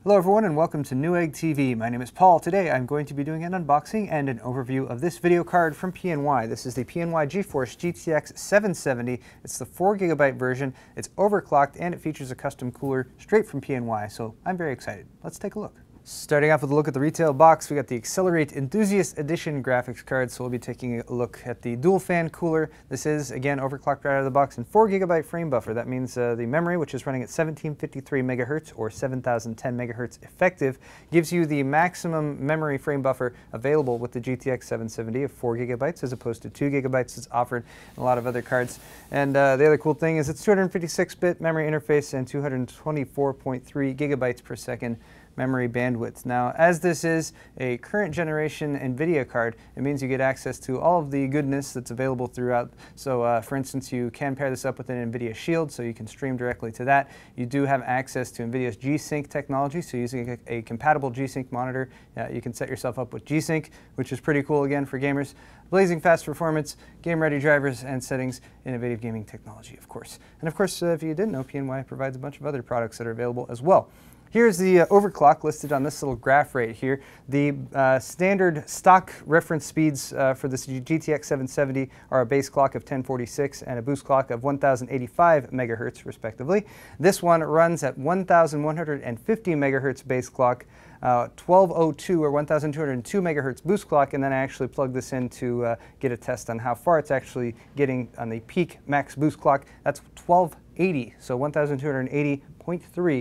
Hello everyone and welcome to Newegg TV. My name is Paul. Today I'm going to be doing an unboxing and an overview of this video card from PNY. This is the PNY GeForce GTX 770. It's the 4GB version. It's overclocked and it features a custom cooler straight from PNY, so I'm very excited. Let's take a look. Starting off with a look at the retail box, we got the Accelerate Enthusiast Edition graphics card, so we'll be taking a look at the dual fan cooler. This is, again, overclocked right out of the box and 4GB frame buffer. That means the memory, which is running at 1753 megahertz or 7010 megahertz effective, gives you the maximum memory frame buffer available with the GTX 770 of 4GB as opposed to 2GB as offered in a lot of other cards. And the other cool thing is it's 256-bit memory interface and 224.3 gigabytes per second memory bandwidth. Now, as this is a current generation NVIDIA card, it means you get access to all of the goodness that's available throughout. So, for instance, you can pair this up with an NVIDIA Shield, so you can stream directly to that. You do have access to NVIDIA's G-Sync technology, so using a compatible G-Sync monitor, you can set yourself up with G-Sync, which is pretty cool again for gamers. Blazing fast performance, game-ready drivers and settings, innovative gaming technology, of course. And of course, if you didn't know, PNY provides a bunch of other products that are available as well. Here's the overclock listed on this little graph right here. The standard stock reference speeds for this GTX 770 are a base clock of 1046 and a boost clock of 1085 megahertz respectively. This one runs at 1150 megahertz base clock, 1202 or 1202 megahertz boost clock, and then I actually plugged this in to get a test on how far it's actually getting on the peak max boost clock. That's 1280, so 1280.3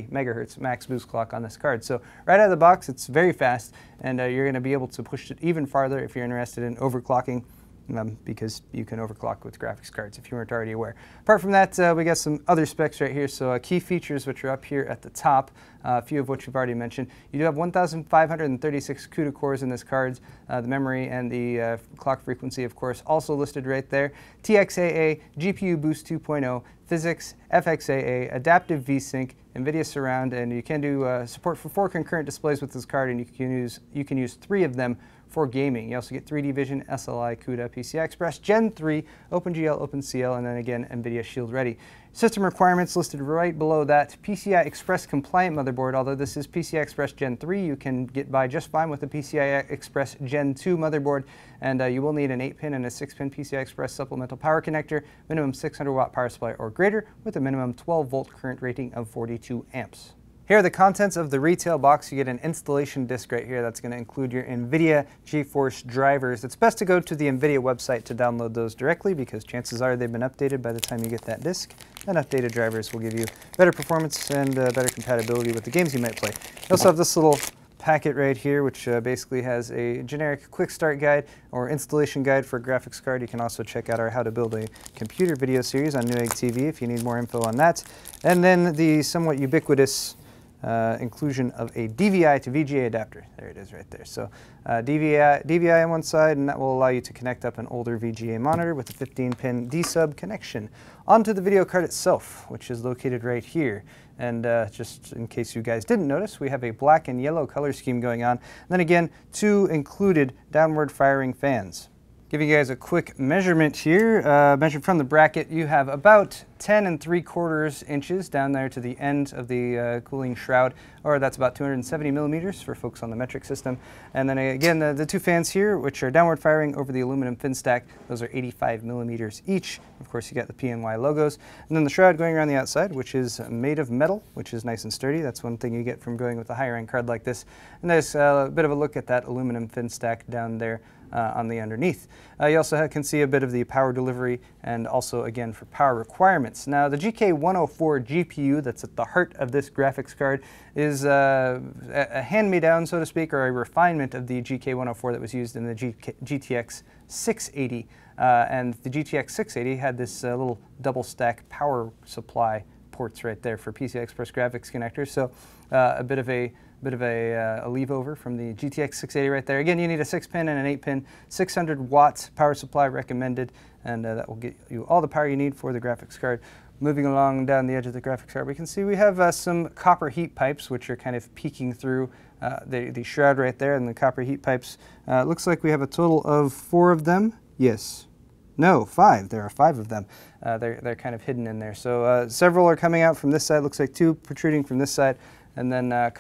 megahertz max boost clock on this card. So right out of the box, it's very fast, and you're going to be able to push it even farther if you're interested in overclocking, because you can overclock with graphics cards if you weren't already aware. Apart from that, we got some other specs right here. So key features which are up here at the top, a few of which we've already mentioned. You do have 1,536 CUDA cores in this card. The memory and the clock frequency, of course, also listed right there. TXAA, GPU Boost 2.0, Physics, FXAA, Adaptive V-Sync, NVIDIA Surround, and you can do support for 4 concurrent displays with this card, and you can use 3 of them for gaming. You also get 3D Vision, SLI, CUDA, PCI Express, Gen 3, OpenGL, OpenCL, and then again NVIDIA Shield Ready. System requirements listed right below that. PCI Express compliant motherboard. Although this is PCI Express Gen 3, you can get by just fine with the PCI Express Gen 2 motherboard, and you will need an 8-pin and a 6-pin PCI Express supplemental power connector, minimum 600 watt power supply or greater, with a minimum 12 volt current rating of 42 amps. Here are the contents of the retail box. You get an installation disc right here that's going to include your NVIDIA GeForce drivers. It's best to go to the NVIDIA website to download those directly because chances are they've been updated by the time you get that disc. And updated drivers will give you better performance and better compatibility with the games you might play. You also have this little packet right here, which basically has a generic quick start guide or installation guide for a graphics card. You can also check out our How to Build a Computer video series on Newegg TV if you need more info on that. And then the somewhat ubiquitous inclusion of a DVI to VGA adapter. There it is right there. So DVI on one side, and that will allow you to connect up an older VGA monitor with a 15-pin D-sub connection onto the video card itself, which is located right here. And just in case you guys didn't notice, we have a black and yellow color scheme going on. And then again, 2 included downward firing fans. Giving you guys a quick measurement here, measured from the bracket, you have about 10 3/4 inches down there to the end of the cooling shroud, or that's about 270 millimeters for folks on the metric system. And then again, the 2 fans here, which are downward firing over the aluminum fin stack, those are 85 millimeters each. Of course, you got the PNY logos. And then the shroud going around the outside, which is made of metal, which is nice and sturdy. That's one thing you get from going with a higher end card like this. And there's a bit of a look at that aluminum fin stack down there on the underneath. You also can see a bit of the power delivery and also again for power requirements. Now the GK104 GPU that's at the heart of this graphics card is a hand-me-down, so to speak, or a refinement of the GK104 that was used in the GTX 680. And the GTX 680 had this little double stack power supply ports right there for PCI Express graphics connectors. So a bit of a leave over from the GTX 680 right there. Again, you need a 6-pin and an 8-pin, 600 watts power supply recommended, and that will get you all the power you need for the graphics card. Moving along down the edge of the graphics card, we can see we have some copper heat pipes, which are kind of peeking through the shroud right there, and the copper heat pipes. Looks like we have a total of 4 of them. Yes. No, 5. There are 5 of them. They're kind of hidden in there. So several are coming out from this side. Looks like 2 protruding from this side. and then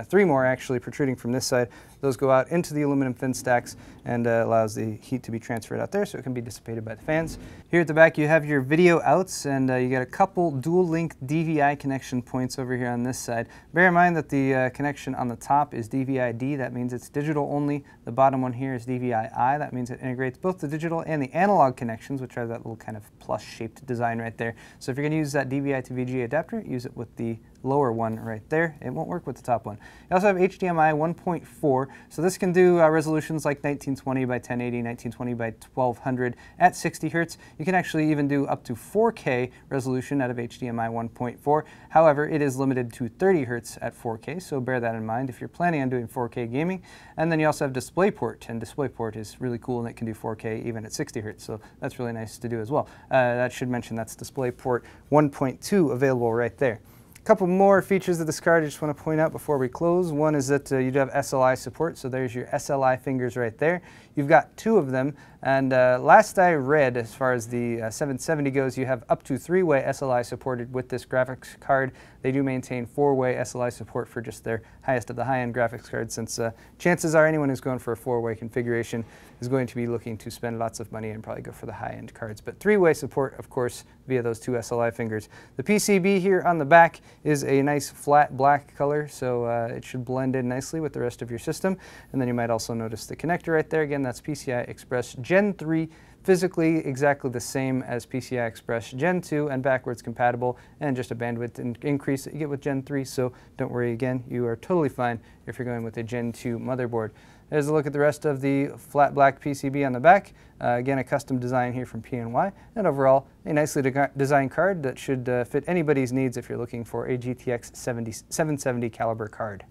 three more actually protruding from this side. Those go out into the aluminum fin stacks and allows the heat to be transferred out there so it can be dissipated by the fans. Here at the back you have your video outs, and you get a couple dual link DVI connection points over here on this side. Bear in mind that the connection on the top is DVI-D, that means it's digital only. The bottom one here is DVI-I, that means it integrates both the digital and the analog connections, which are that little kind of plus shaped design right there. So if you're going to use that DVI to VGA adapter, use it with the lower one right there. It won't work with the top one. You also have HDMI 1.4, so this can do resolutions like 1920 by 1080, 1920 by 1200 at 60 Hertz. You can actually even do up to 4K resolution out of HDMI 1.4. However, it is limited to 30 Hertz at 4K, so bear that in mind if you're planning on doing 4K gaming. And then you also have DisplayPort, and DisplayPort is really cool and it can do 4K even at 60 Hertz, so that's really nice to do as well. That should mention that's DisplayPort 1.2 available right there. Couple more features of this card I just want to point out before we close. One is that you do have SLI support, so there's your SLI fingers right there. You've got two of them, and last I read, as far as the 770 goes, you have up to 3-way SLI supported with this graphics card. They do maintain 4-way SLI support for just their highest of the high-end graphics cards, since chances are anyone who's going for a 4-way configuration is going to be looking to spend lots of money and probably go for the high-end cards. But 3-way support, of course, via those two SLI fingers. The PCB here on the back is a nice flat black color, so it should blend in nicely with the rest of your system. And then you might also notice the connector right there. Again, that's PCI Express Gen 3, physically exactly the same as PCI Express Gen 2 and backwards compatible, and just a bandwidth increase that you get with Gen 3, so don't worry again, you are totally fine if you're going with a Gen 2 motherboard. There's a look at the rest of the flat black PCB on the back. Again, a custom design here from PNY, and overall a nicely designed card that should fit anybody's needs if you're looking for a GTX 770 caliber card.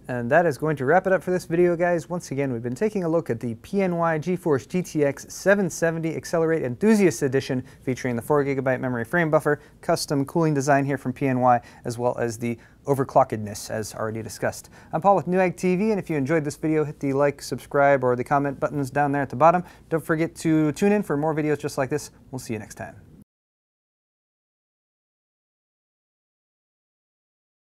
And that is going to wrap it up for this video, guys. Once again, we've been taking a look at the PNY GeForce GTX 770 Accelerate Enthusiast Edition, featuring the 4GB memory frame buffer, custom cooling design here from PNY, as well as the overclockedness, as already discussed. I'm Paul with Newegg TV, and if you enjoyed this video, hit the like, subscribe, or the comment buttons down there at the bottom. Don't forget to tune in for more videos just like this. We'll see you next time.